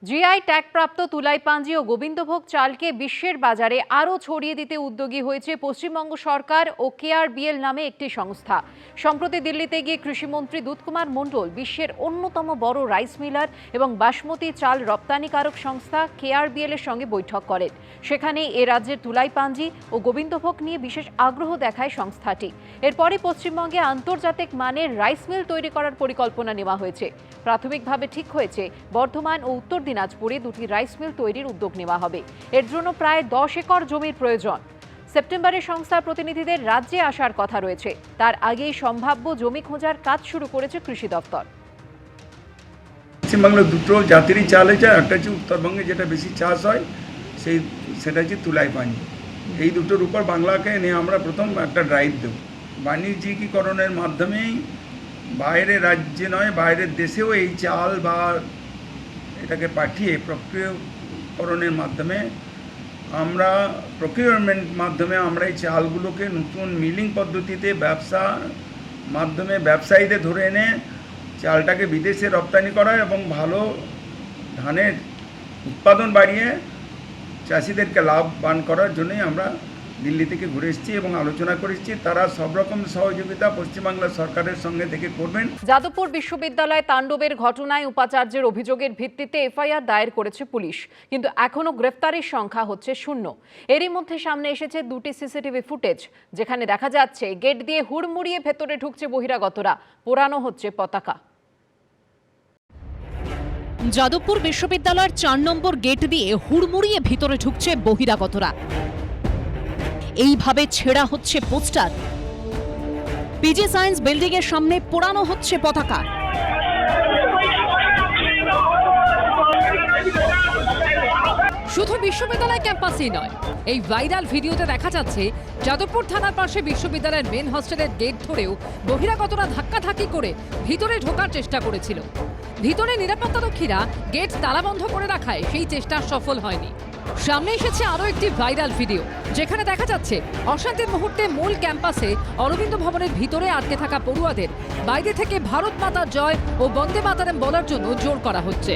GI ট্যাগপ্রাপ্ত Tulaipanji ও গোবিন্দভোগ চালকে বিশ্বের বাজারে আরও ছড়িয়ে দিতে উদ্যোগী হয়েছে পশ্চিমবঙ্গ সরকার ও কেআরবিএল নামে একটি সংস্থা। সম্প্রতি দিল্লিতে গিয়ে কৃষিমন্ত্রী দুধকুমার মণ্ডল বিশ্বের অন্যতম বড় রাইস মিলার এবং বাসমতি চাল রপ্তানিকারক সংস্থা কেআরবিএল এর সঙ্গে বৈঠক করেন। সেখানে এ রাজ্যের তুলাইপাঞ্জি ও গোবিন্দভোগ নিয়ে বিশেষ আগ্রহ দেখায় সংস্থাটি। এরপরই পশ্চিমবঙ্গে আন্তর্জাতিক মানের রাইস মিল তৈরি করার পরিকল্পনা নেওয়া হয়েছে। প্রাথমিকভাবে ঠিক হয়েছে বর্ধমান ও উত্তর দিনাজপুরে দুটি রাইস মিল তৈরির উদ্যোগ নেওয়া হবে। এর জন্য প্রায় 10 একর জমির প্রয়োজন। সেপ্টেম্বরে সংস্থার প্রতিনিধিদের রাজ্যে আসার কথা রয়েছে। তার আগেই সম্ভাব্য জমি খোঁজার কাজ শুরু করেছে কৃষি দপ্তর। পশ্চিমবাংলার দুটো জাতিরই চাল আছে, একটা হচ্ছে উত্তরবঙ্গে যেটা বেশি চাষ হয় সেটা হচ্ছে তুলাইপাঞ্জি। এই দুটোর উপর বাংলাকে নিয়ে আমরা প্রথম একটা ড্রাইভ দেব। বাণিজ্যিকীকরণের মাধ্যমেই বাইরের রাজ্যে নয় বাইরের দেশেও এই চাল বা এটাকে পাঠিয়ে প্রক্রিয়াকরণের মাধ্যমে আমরা প্রকিউরমেন্ট মাধ্যমে আমরা এই চালগুলোকে নতুন মিলিং পদ্ধতিতে ব্যবসার মাধ্যমে ব্যবসায়ীদের ধরে এনে চালটাকে বিদেশে রপ্তানি করা এবং ভালো ধানের উৎপাদন বাড়িয়ে চাষিদেরকে লাভবান করার জন্যই আমরা দিল্লি থেকে ঘুরে এসেছি এবং আলোচনা করেছি। তারা সব রকম সহযোগিতা পশ্চিমবাংলা সরকারের সঙ্গে থেকে করবেন। যাদবপুর বিশ্ববিদ্যালয়ে তাণ্ডবের ঘটনায় উপাচার্যের অভিযোগের ভিত্তিতে এফআইআর দায়ের করেছে পুলিশ, কিন্তু এখনও গ্রেফতারের সংখ্যা হচ্ছে 0। এরই মধ্যে সামনে এসেছে দুটি সিসিটিভি ফুটেজ, যেখানে দেখা যাচ্ছে গেট দিয়ে হুড়মুড়িয়ে ভেতরে ঢুকছে বহিরাগতরা, পোড়ানো হচ্ছে পতাকা। যাদবপুর বিশ্ববিদ্যালয়ের 4 নম্বর গেট দিয়ে হুড়মুড়িয়ে ভিতরে ঢুকছে বহিরাগতরা। এইভাবে ছেঁড়া হচ্ছে পোস্টার, পিজি সায়েন্স বিল্ডিং এর সামনে পোড়ানো হচ্ছে পতাকা। শুধু বিশ্ববিদ্যালয় ক্যাম্পাসেই নয়, এই ভাইরাল ভিডিওতে দেখা যাচ্ছে যাদবপুর থানার পাশে বিশ্ববিদ্যালয়ের মেন হস্টেলের গেট ধরেও বহিরাগতরা ধাক্কাধাক্কি করে ভিতরে ঢোকার চেষ্টা করেছিল। ভিতরে নিরাপত্তারক্ষীরা গেট তালাবন্ধ করে রাখায় সেই চেষ্টা সফল হয়নি। সামনে এসেছে আরও একটি ভাইরাল ভিডিও, যেখানে দেখা যাচ্ছে অশান্তির মুহূর্তে মূল ক্যাম্পাসে অরবিন্দ ভবনের ভিতরে আটকে থাকা পড়ুয়াদের বাইরে থেকে ভারত মাতার জয় ও বন্দে মাতারম বলার জন্য জোর করা হচ্ছে।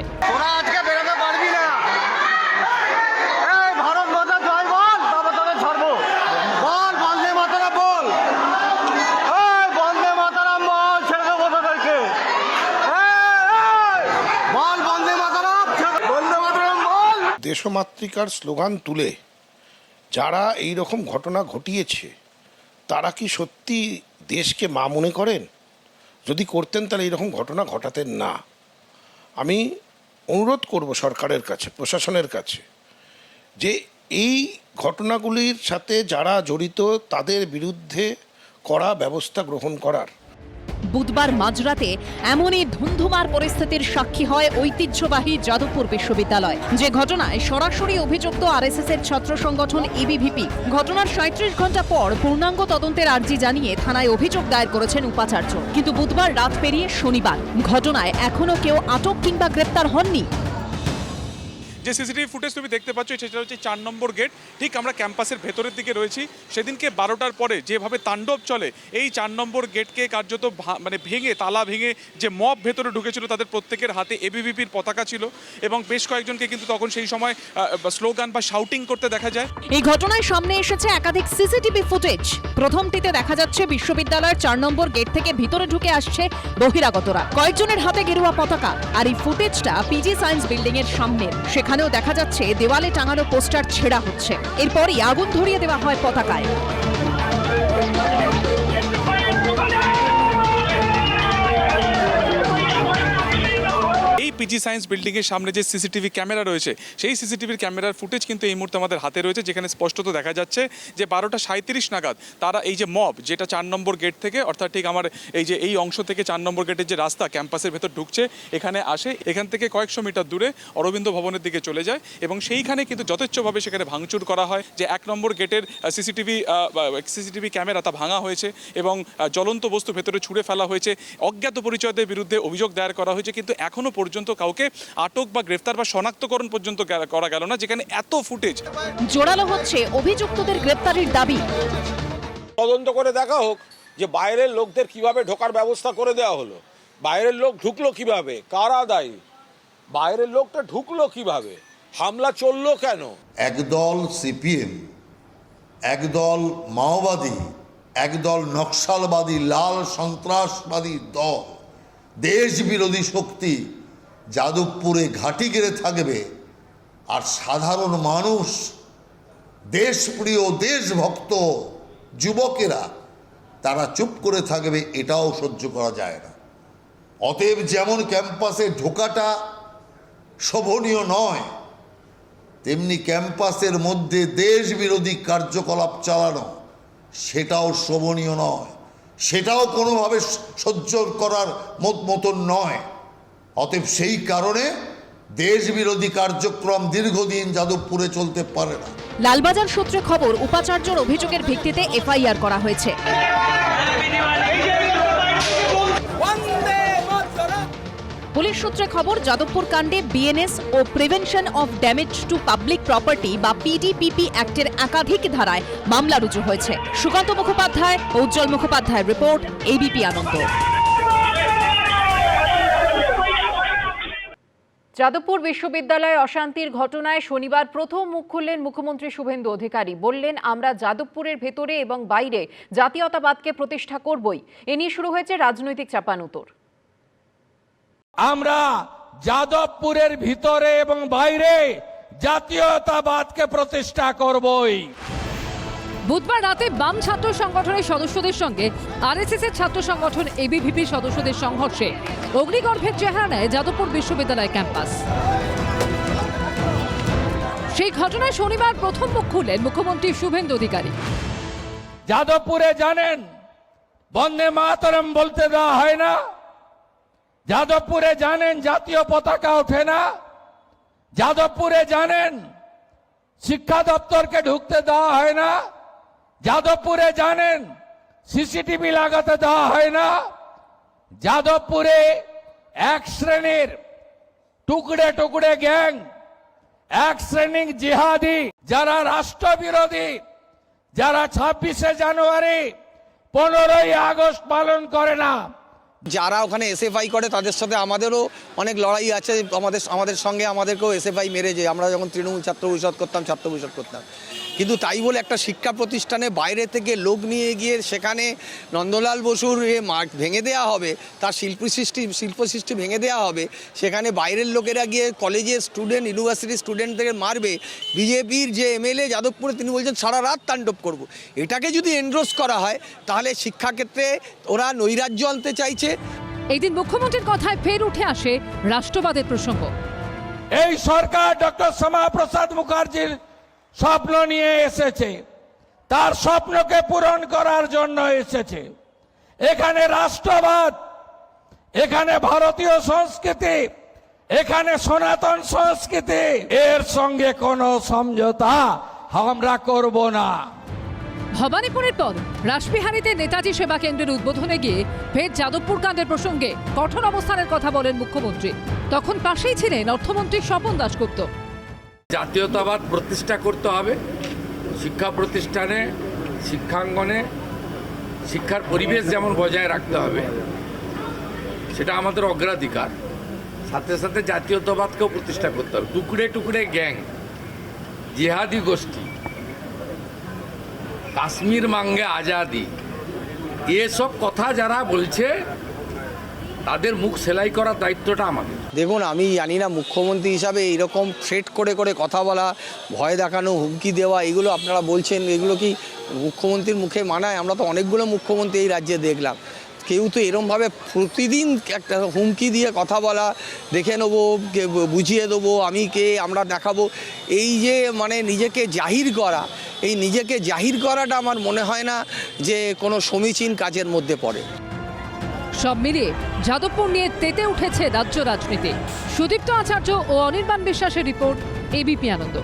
দেশমাতৃকার স্লোগান তুলে যারা এই রকম ঘটনা ঘটিয়েছে তারা কি সত্যি দেশকে মা মনে করেন? যদি করতেন তাহলে এইরকম ঘটনা ঘটাতেন না। আমি অনুরোধ করব সরকারের কাছে, প্রশাসনের কাছে, যে এই ঘটনাগুলির সাথে যারা জড়িত তাদের বিরুদ্ধে কড়া ব্যবস্থা গ্রহণ করার। বুধবার মাঝরাতে এমনই ধুন্ধুমার পরিস্থিতির সাক্ষী হয় ঐতিহ্যবাহী যাদবপুর বিশ্ববিদ্যালয়, যে ঘটনায় সরাসরি অভিযুক্ত আরএসএস এর ছাত্র সংগঠন এবিভিপি। ঘটনার 37 ঘন্টা পর পূর্ণাঙ্গ তদন্তের আর্জি জানিয়ে থানায় অভিযোগ দায়ের করেছেন উপাচার্য। কিন্তু বুধবার রাত পেরিয়ে শনিবার ঘটনায় এখনো কেউ আটক কিংবা গ্রেপ্তার হননি। যে সিসিটিভি ফুটেজ তুমি দেখতে পাচ্ছ সেটা হচ্ছে 4 নম্বর গেট। ঠিক আমরা ক্যাম্পাসের ভেতরের দিকে রয়েছি। সেদিনকে 12টার পরে যেভাবে তাণ্ডব চলে, এই 4 নম্বর গেটকে কার্যত ভেঙে, তালা ভেঙে যে মব ভেতরে ঢুকেছিল তাদের প্রত্যেকের হাতে এবিভিপির পতাকা ছিল এবং বেশ কয়েকজনকে কিন্তু তখন সেই সময় স্লোগান বা শাউটিং করতে দেখা যায়। এই ঘটনায় সামনে এসেছে একাধিক সিসিটিভি ফুটেজ। প্রথমটিতে দেখা যাচ্ছে বিশ্ববিদ্যালয়ের 4 নম্বর গেট থেকে ভিতরে ঢুকে আসছে বহিরাগতরা, কয়েকজনের হাতে গেরুয়া পতাকা। আর এই ফুটেজটা পিজি সায়েন্স বিল্ডিং এর সামনে। সেখানেও দেখা যাচ্ছে দেওয়ালে টাঙানো পোস্টার ছেঁড়া হচ্ছে, এরপরই আগুন ধরিয়ে দেওয়া হয় পতাকায়। পিজি সায়েন্স বিল্ডিংয়ের সামনে যে সিসিটিভি ক্যামেরা রয়েছে, সেই সিসিটিভির ক্যামেরার ফুটেজ কিন্তু এই মুহূর্তে আমাদের হাতে রয়েছে, যেখানে স্পষ্টত দেখা যাচ্ছে যে 12টা 37 নাগাদ তারা এই যে মব, যেটা 4 নম্বর গেট থেকে, অর্থাৎ ঠিক আমার এই অংশ থেকে 4 নম্বর গেটের যে রাস্তা ক্যাম্পাসের ভেতর ঢুকছে, এখানে আসে। এখান থেকে কয়েকশো মিটার দূরে অরবিন্দ ভবনের দিকে চলে যায় এবং সেইখানে কিন্তু যথেচ্ছভাবে সেখানে ভাঙচুর করা হয়। যে 1 নম্বর গেটের সিসিটিভি ক্যামেরা তা ভাঙা হয়েছে এবং জ্বলন্ত বস্তু ভেতরে ছুঁড়ে ফেলা হয়েছে। অজ্ঞাত পরিচয়দের বিরুদ্ধে অভিযোগ দায়ের করা হয়েছে, কিন্তু এখনো পর্যন্ত কাউকে আটক বা গ্রেফতার বা শনাক্তকরণ পর্যন্ত করা গেল না, যেখানে এত ফুটেজ। জোরালো হচ্ছে অভিযুক্তদের গ্রেফতারের দাবি। তদন্ত করে দেখা হোক যে বাইরের লোকদের কিভাবে ঢোকার ব্যবস্থা করে দেওয়া হলো, বাইরের লোক ঢুকলো কিভাবে, কারা দায়ী, বাইরের লোকটা ঢুকলো কিভাবে, হামলা চললো কেন? একদল সিপিএম, একদল মাওবাদী, একদল নকশালবাদী লাল সন্ত্রাসবাদী দল, দেশ বিরোধী শক্তি যাদবপুরে ঘাঁটি গেড়ে থাকবে, আর সাধারণ মানুষ, দেশপ্রিয় দেশভক্ত যুবকেরা তারা চুপ করে থাকবে, এটাও সহ্য করা যায় না। অতএব যেমন ক্যাম্পাসে ঢোকাটা শোভনীয় নয়, তেমনি ক্যাম্পাসের মধ্যে দেশ বিরোধী কার্যকলাপ চালানো সেটাও শোভনীয় নয়, সেটাও কোনোভাবে সহ্য করার মতন নয়। অতএব সেই কারণে দেশ বিরোধী কার্যক্রম দীর্ঘদিন যাদবপুরে চলতে পারে না। লালবাজার সূত্রে খবর, উপাচার্যর অভিযোগের ভিত্তিতে এফআইআর করা হয়েছে। পুলিশ সূত্রে খবর, যাদবপুর কাণ্ডে বিএনএস ও prevention of damage to public property বা পিডিপিপি অ্যাক্টের একাধিক ধারায় মামলা রুজু হয়েছে। সুকান্ত মুখোপাধ্যায় ও উজ্জ্বল মুখোপাধ্যায়ের রিপোর্ট, এবিপি আনন্দ। যাদবপুর বিশ্ববিদ্যালয়ে অশান্তির ঘটনায় শনিবার প্রথম মুখ খুললেন মুখ্যমন্ত্রী শুভেন্দু অধিকারী। বললেন, আমরা যাদবপুরের ভেতরে এবং বাইরে জাতীয়তাবাদকে প্রতিষ্ঠা করবই। এ নিয়ে শুরু হয়েছে রাজনৈতিক চাপানুতোর। আমরা যাদবপুরের ভিতরে এবং বাইরে জাতীয়তাবাদকে প্রতিষ্ঠা করবই। বুধবার রাতে বাম ছাত্র সংগঠনের সদস্যদের সঙ্গে আরএসএস এর ছাত্র সংগঠন এবিভিপি সদস্যদের সংঘর্ষে অগ্নিগর্ভের চেহারা নেয় যাদবপুর বিশ্ববিদ্যালয় ক্যাম্পাস। সেই ঘটনায় শনিবার প্রথম মুখ খুললেন মুখ্যমন্ত্রী শুভেন্দু অধিকারী। যাদবপুরে জানেন বন্দে মাতরম বলতে দেওয়া হয় না, যাদবপুরে জানেন জাতীয় পতাকা ওঠে না, যাদবপুরে জানেন শিক্ষা দপ্তরকে ঢুকতে দেওয়া হয় না, যাদবপুরে জানেন সিসিটিভি লাগাতে দেওয়া হয় না, যাদবপুরে এক শ্রেণীর টুকরে টুকরে গ্যাং, এক শ্রেণীর জিহাদি, যারা রাষ্ট্রবিরোধী, যারা 26শে জানুয়ারি 15ই আগস্ট পালন করে না, যারা ওখানে এসএফআই করে তাদের সাথে আমাদেরও অনেক লড়াই আছে। আমাদের সঙ্গে আমাদেরকেও এসএফআই মেরেছে। আমরা যখন তৃণমূল ছাত্র পরিষদ করতাম, ছাত্র পরিষদ করতাম, কিন্তু তাই বলে একটা শিক্ষা প্রতিষ্ঠানে বাইরে থেকে লোক নিয়ে গিয়ে সেখানে নন্দলাল বসুর মাঠ ভেঙে দেওয়া হবে, তার শিল্পসৃষ্টি ভেঙে দেওয়া হবে, সেখানে বাইরের লোকেরা গিয়ে কলেজের স্টুডেন্ট, ইউনিভার্সিটির স্টুডেন্টদের মারবে। বিজেপির যে এমএলএ যাদবপুরে, তিনি বলছেন সারা রাত তাণ্ডব করব। এটাকে যদি এন্ডোর্স করা হয় তাহলে শিক্ষাক্ষেত্রে ওরা নৈরাজ্য আনতে চাইছে। এই দিন মুখ্যমন্ত্রীর কথায় ফের উঠে আসে রাষ্ট্রবাদের প্রসঙ্গ। এই সরকার ডক্টর শ্যামাপ্রসাদ মুখার্জির স্বপ্ন নিয়ে এসেছে, তার স্বপ্নকে পূরণ করার জন্য এসেছে। এখানে রাষ্ট্রবাদ, এখানে ভারতীয় সংস্কৃতি, এখানে সনাতন সংস্কৃতি, এর সঙ্গে কোনো সমঝোতা আমরা করব না। ভবানীপুরের পর রাসবিহারীতে নেতাজি সেবা কেন্দ্রের উদ্বোধনে গিয়ে ফের যাদবপুর কাণ্ডের প্রসঙ্গে কঠোর অবস্থানের কথা বলেন মুখ্যমন্ত্রী। তখন পাশেই ছিলেন অর্থমন্ত্রী স্বপন দাশগুপ্ত। জাতীয়তাবাদ প্রতিষ্ঠা করতে হবে শিক্ষা প্রতিষ্ঠানে, শিক্ষাঙ্গনে, শিক্ষার পরিবেশ যেমন বজায় রাখতে হবে, সেটা আমাদের অগ্রাধিকার। সাথে সাথে জাতীয়তাবাদকেও প্রতিষ্ঠা করতে হবে। টুকরে টুকরে গ্যাং, জিহাদি গোষ্ঠী, কাশ্মীর মাঙ্গে আজাদি, এসব কথা যারা বলছে তাদের মুখ সেলাই করার দায়িত্বটা আমাদের। দেখুন, আমি জানি না মুখ্যমন্ত্রী হিসাবে এইরকম থ্রেট করে করে কথা বলা, ভয় দেখানো, হুমকি দেওয়া, এগুলো আপনারা বলছেন, এগুলো কি মুখ্যমন্ত্রীর মুখে মানায়? আমরা তো অনেকগুলো মুখ্যমন্ত্রী এই রাজ্যে দেখলাম, কেউ তো এরমভাবে প্রতিদিন একটা হুমকি দিয়ে কথা বলা, দেখে নেবো, বুঝিয়ে দেবো, আমি কে, আমরা দেখাবো, এই যে মানে নিজেকে জাহির করা, এই নিজেকে জাহির করাটা আমার মনে হয় না যে কোনো সমীচীন কাজের মধ্যে পড়ে। সব মিলিয়ে যাদবপুর নিয়ে তেতে উঠেছে রাজ্য রাজনীতি। সুদীপ্ত আচার্য ও অনির্বাণ বিশ্বাসের রিপোর্ট, এবিপি আনন্দ।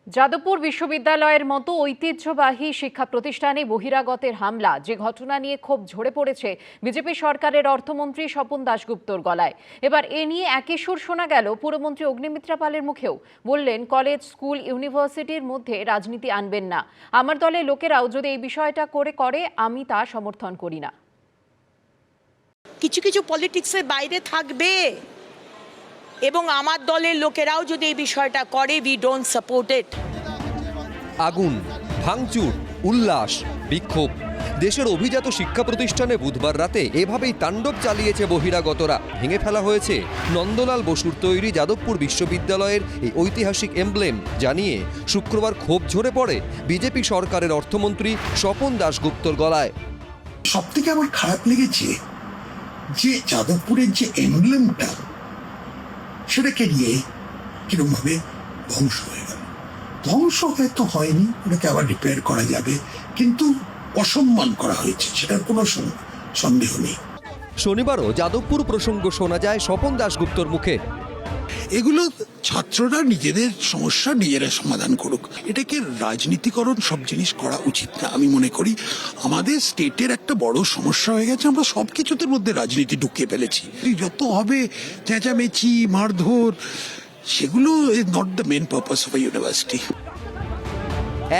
যাদবপুর বিশ্ববিদ্যালয়ের মতো ঐতিহ্যবাহী শিক্ষা প্রতিষ্ঠানে বহিরাগতের হামলা, যে ঘটনা নিয়ে ক্ষোভ ঝরে পড়েছে বিজেপি সরকারের অর্থমন্ত্রী স্বপন দাশগুপ্তর গলায়। এবার এ নিয়ে একই সুর শোনা গেল পুরমন্ত্রী অগ্নিমিত্রা পালের মুখেও। বললেন, কলেজ, স্কুল, ইউনিভার্সিটির মধ্যে রাজনীতি আনবেন না। আমার দলের লোকেরাও যদি এই বিষয়টা করে আমি তা সমর্থন করি না। কিছু কিছু পলিটিক্সের বাইরে থাকবে, এবং আমার দলের লোকেরাও যদি এই বিষয়টা করে, উই ডোন্ট সাপোর্ট ইট। আগুন, ভাঙচুর, উল্লাস, বিক্ষোভ। দেশের অভিজাত শিক্ষা প্রতিষ্ঠানে বুধবার রাতে এভাবেই তাণ্ডব চালিয়েছে বহিরাগতরা। ভেঙে ফেলা হয়েছে নন্দলাল বসুর তৈরি যাদবপুর বিশ্ববিদ্যালয়ের এই ঐতিহাসিক এমব্লেম, জানিয়ে শুক্রবার ক্ষোভ ঝরে পড়ে বিজেপি সরকারের অর্থমন্ত্রী স্বপন দাশগুপ্তর গলায়। সব থেকে আমার খারাপ লেগেছে যে যাদবপুরের যে এমব্লেমটা, সেটাকে নিয়ে কিরকম ভাবে ধ্বংস হয়ে গেল। ধ্বংস হয়তো হয়নি, ওটাকে আবার রিপেয়ার করা যাবে, কিন্তু অসম্মান করা হয়েছে, সেটার কোনো সন্দেহ নেই। শনিবারও যাদবপুর প্রসঙ্গ শোনা যায় স্বপন দাশগুপ্তর মুখে। এগুলো ছাত্ররা নিজেদের সমস্যা নিজেরা সমাধান করুক, এটাকে রাজনীতিকরণ সব জিনিস করা উচিত না। আমি মনে করি আমাদের স্টেটের একটা বড় সমস্যা হয়ে গেছে, আমরা সব কিছুতে মধ্যে রাজনীতি ঢুকিয়ে ফেলেছি। যত হবে চেঁচামেচি, মারধর, সেগুলো is not the main purpose of a university.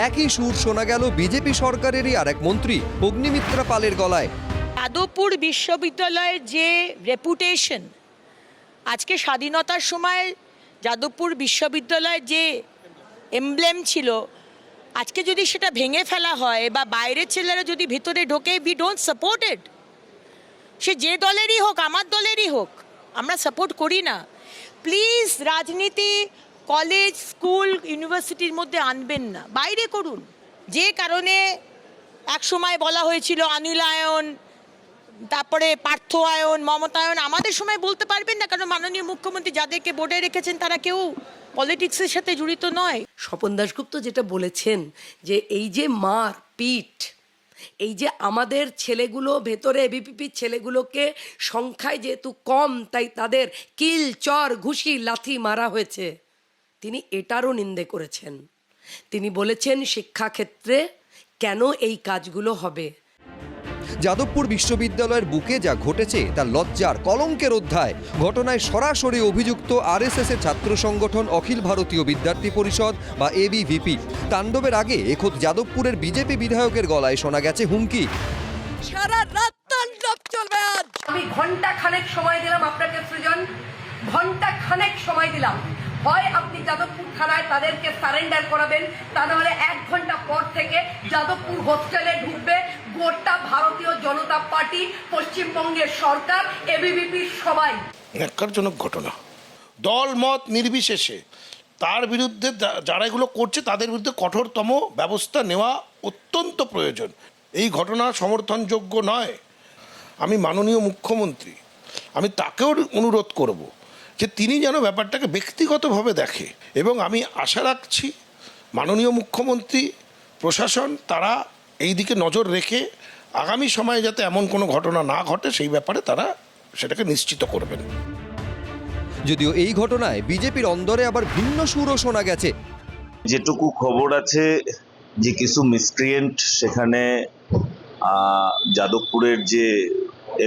একই সুর শোনা গেল বিজেপি সরকারেরই আরেক মন্ত্রী অগ্নিমিত্রা পালের গলায়। যাদবপুর বিশ্ববিদ্যালয়ের যে রেপুটেশন, আজকে স্বাধীনতার সময় যাদবপুর বিশ্ববিদ্যালয়ের যে এমব্লেম ছিল, আজকে যদি সেটা ভেঙে ফেলা হয় বা বাইরের ছেলেরা যদি ভিতরে ঢোকে, উই ডোন্ট সাপোর্ট ইট। সে যে দলেরই হোক, আমার দলেরই হোক, আমরা সাপোর্ট করি না। প্লিজ রাজনীতি কলেজ, স্কুল, ইউনিভার্সিটির মধ্যে আনবেন না, বাইরে করুন। যে কারণে এক সময় বলা হয়েছিল অনিলায়ন, তারপরে পার্থয়ায়ন, মমতায়ন, আমাদের সময় বলতে পারবেন না, কারণ মাননীয় মুখ্যমন্ত্রী যাদেরকে বোর্ডে রেখেছেন তারা কেউ পলিটিক্সের সাথে জড়িত নয়। স্বপন দাশগুপ্ত যেটা বলেছেন যে এই যে মার পিট, এই যে আমাদের ছেলেগুলো ভেতরে এবিপিপির ছেলেগুলোকে সংখ্যায় যেহেতু কম, তাই তাদের কিল, চর, ঘুষি, লাথি মারা হয়েছে, তিনি এটারও নিন্দে করেছেন। তিনি বলেছেন শিক্ষাক্ষেত্রে কেন এই কাজগুলো হবে। যাদবপুর বিশ্ববিদ্যালয়ের বুকে যা ঘটেছে তা লজ্জার, কলঙ্কের অধ্যায়। ঘটনায় সরাসরি অভিযুক্ত আরএসএস এর ছাত্র সংগঠন অখিল ভারতীয় বিদ্যার্থী পরিষদ বা এবিভিপি। তাণ্ডবের আগে খোদ যাদবপুরের বিজেপি বিধায়কের গলায় শোনা গেছে হুমকি। সারা রাত তাণ্ডব চলবে আজ। আমি ঘন্টা খানেক সময় দিলাম আপনাকে সৃজন, ঘন্টা খানেক সময় দিলাম। হয় আপনি যাদবপুর থানায় তাদেরকে সারেন্ডার করাবেন, তা নাহলে 1 ঘন্টা পর থেকে যাদবপুর হোস্টেলে ঢুকবে গোটা ভারতীয় জনতা পার্টি, পশ্চিমবঙ্গের সরকার, এবিভিপি সবাই। ন্যাক্কারজনক ঘটনা। দল মত নির্বিশেষে তার বিরুদ্ধে যারা এগুলো করছে তাদের বিরুদ্ধে কঠোরতম ব্যবস্থা নেওয়া অত্যন্ত প্রয়োজন। এই ঘটনা সমর্থনযোগ্য নয়। আমি মাননীয় মুখ্যমন্ত্রী, আমি তাকেও অনুরোধ করব যে তিনি যেন ব্যাপারটাকে ব্যক্তিগতভাবে দেখে, এবং আমি আশা রাখছি মাননীয় মুখ্যমন্ত্রী, প্রশাসন তারা এই দিকে নজর রেখে আগামী সময়ে যাতে এমন কোনো ঘটনা না ঘটে সেই ব্যাপারে তারা সেটাকে নিশ্চিত করবেন। যদিও এই ঘটনায় বিজেপির অন্দরে আবার ভিন্ন সুরও শোনা গেছে। যেটুকু খবর আছে যে কিছু মিসক্রিয়েন্ট সেখানে যাদবপুরের যে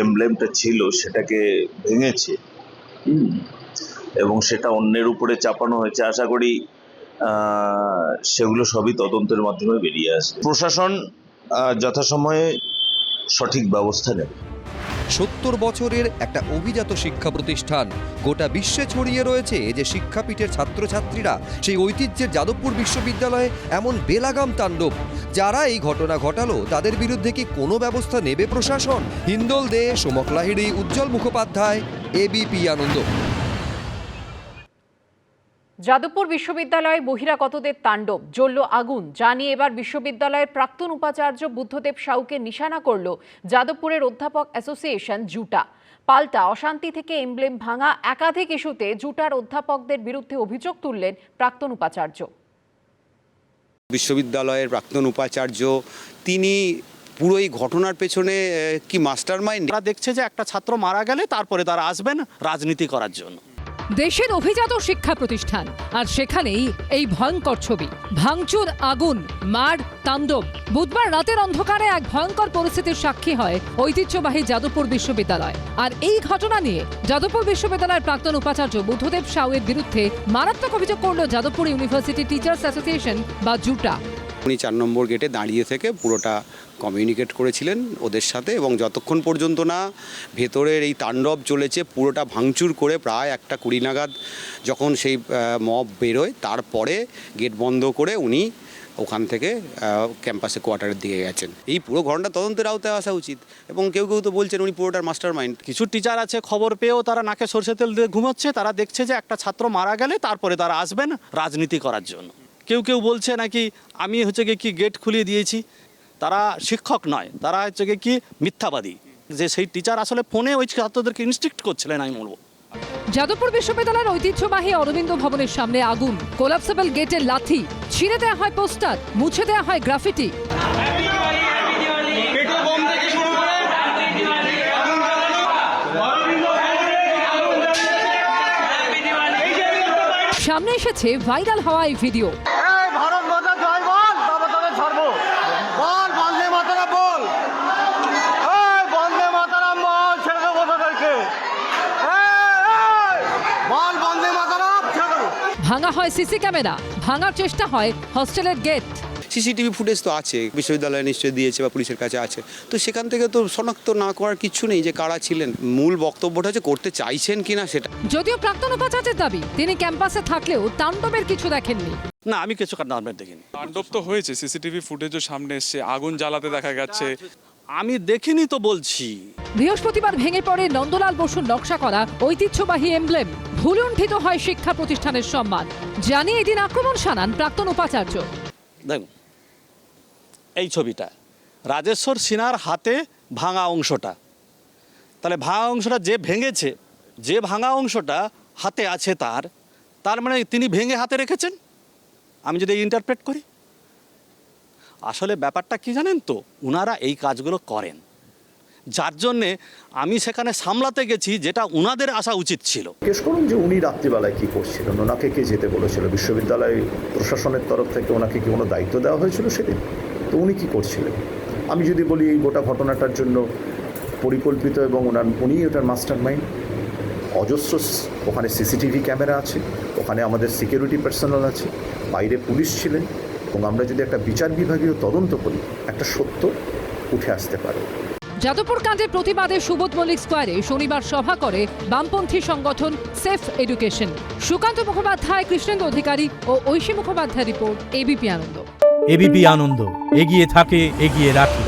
এমব্লেমটা ছিল সেটাকে ভেঙেছে, এবং সেটা অন্যের উপরে চাপানো হয়েছে। আশা করি সেগুলো সবই তদন্তের মাধ্যমে বেরিয়ে আসবে। প্রশাসন যথাসময়ে সঠিক ব্যবস্থা নেবে। 70 বছরের একটা অভিজাত শিক্ষা প্রতিষ্ঠান, গোটা বিশ্বে ছড়িয়ে রয়েছে যে শিক্ষাপীঠের ছাত্রছাত্রীরা সেই ঐতিহ্যের যাদবপুর বিশ্ববিদ্যালয়ে এমন বেলাগাম তাণ্ডব। যারা এই ঘটনা ঘটালো তাদের বিরুদ্ধে কি কোনো ব্যবস্থা নেবে প্রশাসন? হিন্দোল দে, সোমক লাহিড়ী, উজ্জ্বল মুখোপাধ্যায়, এবিপি আনন্দ। যাদবপুর বিশ্ববিদ্যালয়ে বহিরাগতদের তাণ্ডব, জ্বলল আগুন, যা নিয়ে এবার বিশ্ববিদ্যালয়ের প্রাক্তন উপাচার্য বুদ্ধদেব সাউকে নিশানা করল যাদবপুরের অধ্যাপক অ্যাসোসিয়েশন জুটা। পাল্টা অশান্তি থেকে এমব্লেম ভাঙা একাধিক ইস্যুতে জুটার অধ্যাপকদের বিরুদ্ধে অভিযোগ তুললেন প্রাক্তন উপাচার্য। বিশ্ববিদ্যালয়ের প্রাক্তন উপাচার্য তিনি পুরো এই ঘটনার পেছনে কি মাস্টার মাইন্ড? তারা দেখছে যে একটা ছাত্র মারা গেলে তারপরে তারা আসবেন রাজনীতি করার জন্য। দেশের অভিজাত শিক্ষা প্রতিষ্ঠান, আর সেখানেই এই ভয়ঙ্কর ছবি, ভাঙচুর, আগুন, মার, তাণ্ডব। বুধবার রাতের অন্ধকারে এক ভয়ঙ্কর পরিস্থিতির সাক্ষী হয় ঐতিহ্যবাহী যাদবপুর বিশ্ববিদ্যালয়। আর এই ঘটনা নিয়ে যাদবপুর বিশ্ববিদ্যালয়ের প্রাক্তন উপাচার্য বুদ্ধদেব সাউয়ের বিরুদ্ধে মারাত্মক অভিযোগ করল যাদবপুর ইউনিভার্সিটি টিচার্স অ্যাসোসিয়েশন বা জুটা। উনি 4 নম্বর গেটে দাঁড়িয়ে থেকে পুরোটা কমিউনিকেট করেছিলেন ওদের সাথে, এবং যতক্ষণ পর্যন্ত না ভেতরের এই তাণ্ডব চলেছে পুরোটা ভাঙচুর করে প্রায় 1:20 নাগাদ যখন সেই মব বেরোয়, তারপরে গেট বন্ধ করে উনি ওখান থেকে ক্যাম্পাসে কোয়ার্টারের দিকে গেছেন। এই পুরো ঘটনা তদন্তের আওতায় আসা উচিত, এবং কেউ কেউ তো বলছেন উনি পুরোটার মাস্টার মাইন্ড। কিছু টিচার আছে খবর পেয়েও তারা নাকে সরষে তেল দিয়ে ঘুমোচ্ছে, তারা দেখছে যে একটা ছাত্র মারা গেলে তারপরে তারা আসবেন রাজনীতি করার জন্য। কেউ কেউ বলছে নাকি আমি কি গেট খুলিয়ে দিয়েছি। তারা শিক্ষক নয়, তারা কি মিথ্যাবাদী, যে সেই টিচার আসলে ফোনে ওই ছাত্রদেরকে ইনস্ট্রিক্ট করছিলেন আমি বলবো। যাদবপুর বিশ্ববিদ্যালয়ের ঐতিহ্যবাহী অরবিন্দ ভবনের সামনে আগুন, কোলাপসেবল গেটের লাথি, ছিঁড়ে দেওয়া হয় পোস্টার, মুছে দেওয়া হয় গ্রাফিটি। সামনে এসেছে ভাইরাল হওয়া এই ভিডিও। ভাঙা হয় সিসি ক্যামেরা, ভাঙার চেষ্টা হয় হস্টেলের গেট। সিসিটিভি ফুটেজ তো আছে, বিশ্ববিদ্যালয় নিশ্চয়ই দিয়েছে বা পুলিশের কাছে আছে, তো সেখান থেকে তো শনাক্ত না করার কিছু নেই যে কারা ছিলেন। মূল বক্তব্যটা হচ্ছে করতে চাইছেন কিনা সেটা। যদিও প্রাক্তন উপাচার্যের দাবি তিনি ক্যাম্পাসে থাকলেও তাণ্ডবের কিছু দেখেননি। না, আমি কিছু তাণ্ডব দেখিনি। তাণ্ডব তো হয়েছে, সিসিটিভি ফুটেজও সামনে এসছে, আগুন জ্বালাতে দেখা গেছে। আমি দেখিনি তো বলছি। বৃহস্পতিবার ভেঙে পড়ে নন্দলাল বসুর নকশা করা ঐতিহ্যবাহী এমব্লেম, ভুলুণ্ঠিত হয় শিক্ষা প্রতিষ্ঠানের সম্মান। জানিয়ে এদিন আক্রমণ শানান প্রাক্তন উপাচার্য। দেখুন এই ছবিটা, রাজেশ্বর সিনহার হাতে ভাঙা অংশটা, তাহলে ভাঙা অংশটা যে ভেঙেছে, যে ভাঙা অংশটা হাতে আছে তার মানে তিনি ভেঙে হাতে রেখেছেন, আমি যদি ইন্টারপ্রেট করি। আসলে ব্যাপারটা কি জানেন তো, ওনারা এই কাজগুলো করেন, যার জন্যে আমি সেখানে সামলাতে গেছি যেটা ওনাদের আসা উচিত ছিল। জিজ্ঞেস করুন যে উনি রাত্রিবেলায় কি করছিলেন, ওনাকে কে যেতে বলেছিল, বিশ্ববিদ্যালয় প্রশাসনের তরফ থেকে ওনাকে কি কোনো দায়িত্ব দেওয়া হয়েছিল সেদিন, তো উনি কি করছিলেন। আমি যদি বলি এই গোটা ঘটনাটার জন্য পরিকল্পিত এবং উনি ওটার মাস্টার মাইন্ড। অজস্র ওখানে সিসিটিভি ক্যামেরা আছে, ওখানে আমাদের সিকিউরিটি পার্সোনাল আছে, বাইরে পুলিশ ছিলেন, এবং আমরা যদি একটা বিচার বিভাগীয় তদন্ত করি একটা সত্য উঠে আসতে পারে। যাদবপুর কাণ্ডের প্রতিবাদে সুবোধ মল্লিক স্কোয়ারে শনিবার সভা করে বামপন্থী সংগঠন সেফ এডুকেশন। সুকান্ত মুখোপাধ্যায়, কৃষ্ণেন্দু অধিকারী ও ঐশী মুখোপাধ্যায় রিপোর্ট, এবিপি আনন্দ। এবিপি আনন্দ এগিয়ে থাকে, এগিয়ে রাখে।